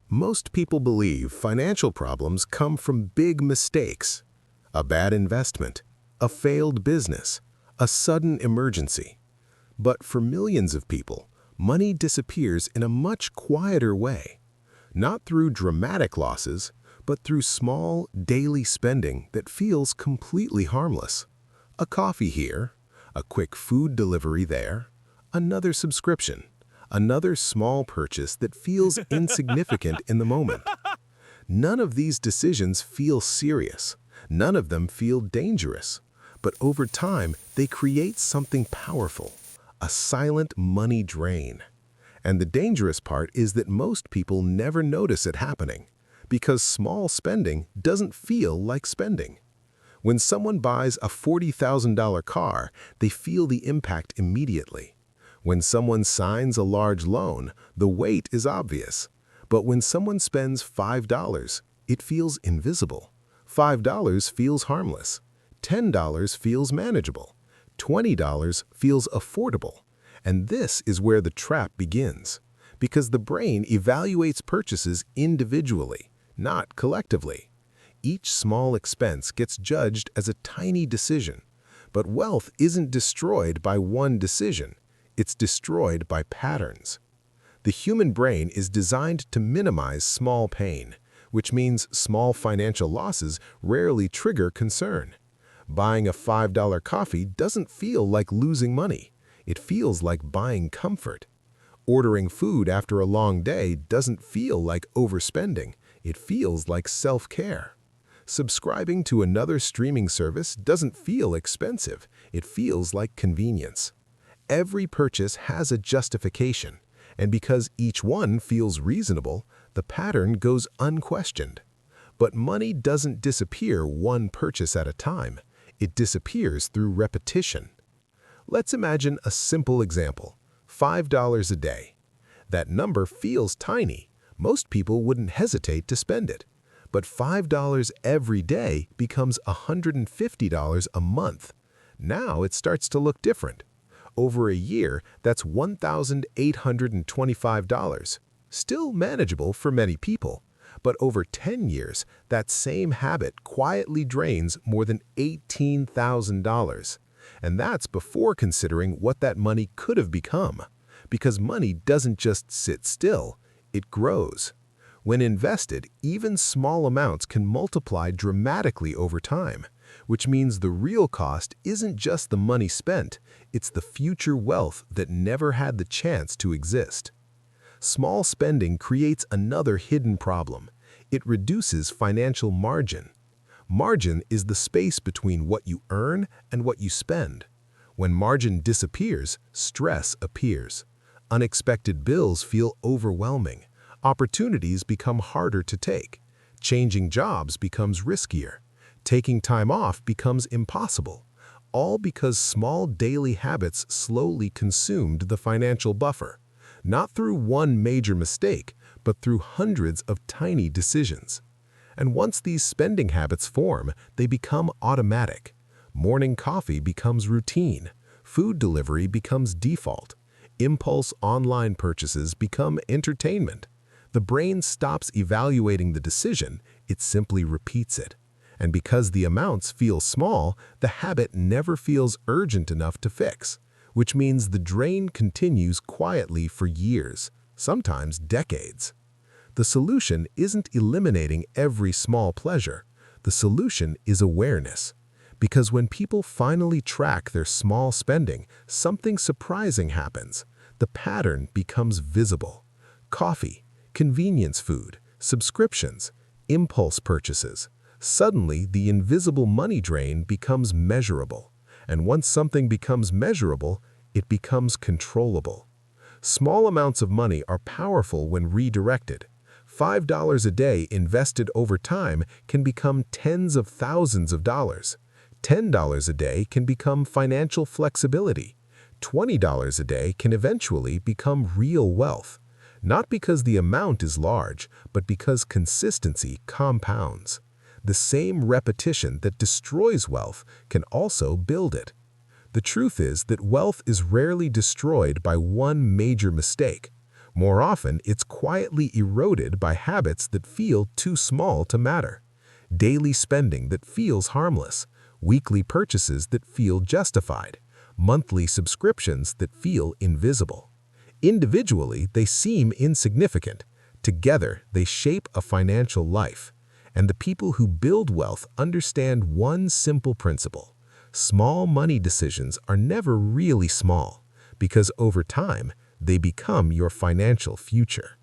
Most people believe financial problems come from big mistakes, a bad investment, a failed business, a sudden emergency. But for millions of people, money disappears in a much quieter way, not through dramatic losses, but through small, daily spending that feels completely harmless. A coffee here, a quick food delivery there, another subscription, another small purchase that feels insignificant in the moment. None of these decisions feel serious. None of them feel dangerous. But over time, they create something powerful, a silent money drain. And the dangerous part is that most people never notice it happening, because small spending doesn't feel like spending. When someone buys a $40,000 car, they feel the impact immediately. When someone signs a large loan, the weight is obvious. But when someone spends $5, it feels invisible. $5 feels harmless. $10 feels manageable. $20 feels affordable. And this is where the trap begins, because the brain evaluates purchases individually, not collectively. Each small expense gets judged as a tiny decision. But wealth isn't destroyed by one decision. It's destroyed by patterns. The human brain is designed to minimize small pain, which means small financial losses rarely trigger concern. Buying a $5 coffee doesn't feel like losing money. It feels like buying comfort. Ordering food after a long day doesn't feel like overspending. It feels like self-care. Subscribing to another streaming service doesn't feel expensive. It feels like convenience. Every purchase has a justification, and because each one feels reasonable, the pattern goes unquestioned. But money doesn't disappear one purchase at a time. It disappears through repetition. Let's imagine a simple example: $5 a day. That number feels tiny. Most people wouldn't hesitate to spend it. But $5 every day becomes $150 a month. Now it starts to look different. Over a year, that's $1,825. Still manageable for many people. But over 10 years, that same habit quietly drains more than $18,000. And that's before considering what that money could have become. Because money doesn't just sit still, it grows. When invested, even small amounts can multiply dramatically over time, which means the real cost isn't just the money spent, it's the future wealth that never had the chance to exist. Small spending creates another hidden problem. It reduces financial margin. Margin is the space between what you earn and what you spend. When margin disappears, stress appears. Unexpected bills feel overwhelming. Opportunities become harder to take. Changing jobs becomes riskier. Taking time off becomes impossible. All because small daily habits slowly consumed the financial buffer. Not through one major mistake, but through hundreds of tiny decisions. And once these spending habits form, they become automatic. Morning coffee becomes routine. Food delivery becomes default. Impulse online purchases become entertainment. The brain stops evaluating the decision, it simply repeats it. And because the amounts feel small, the habit never feels urgent enough to fix, which means the drain continues quietly for years, sometimes decades. The solution isn't eliminating every small pleasure. The solution is awareness. Because when people finally track their small spending, something surprising happens. The pattern becomes visible. Coffee, convenience food, subscriptions, impulse purchases. Suddenly, the invisible money drain becomes measurable. And once something becomes measurable, it becomes controllable. Small amounts of money are powerful when redirected. $5 a day invested over time can become tens of thousands of dollars. $10 a day can become financial flexibility. $20 a day can eventually become real wealth. Not because the amount is large, but because consistency compounds. The same repetition that destroys wealth can also build it. The truth is that wealth is rarely destroyed by one major mistake. More often, it's quietly eroded by habits that feel too small to matter. Daily spending that feels harmless, weekly purchases that feel justified, monthly subscriptions that feel invisible. Individually, they seem insignificant. Together, they shape a financial life. And the people who build wealth understand one simple principle. Small money decisions are never really small, because over time, they become your financial future.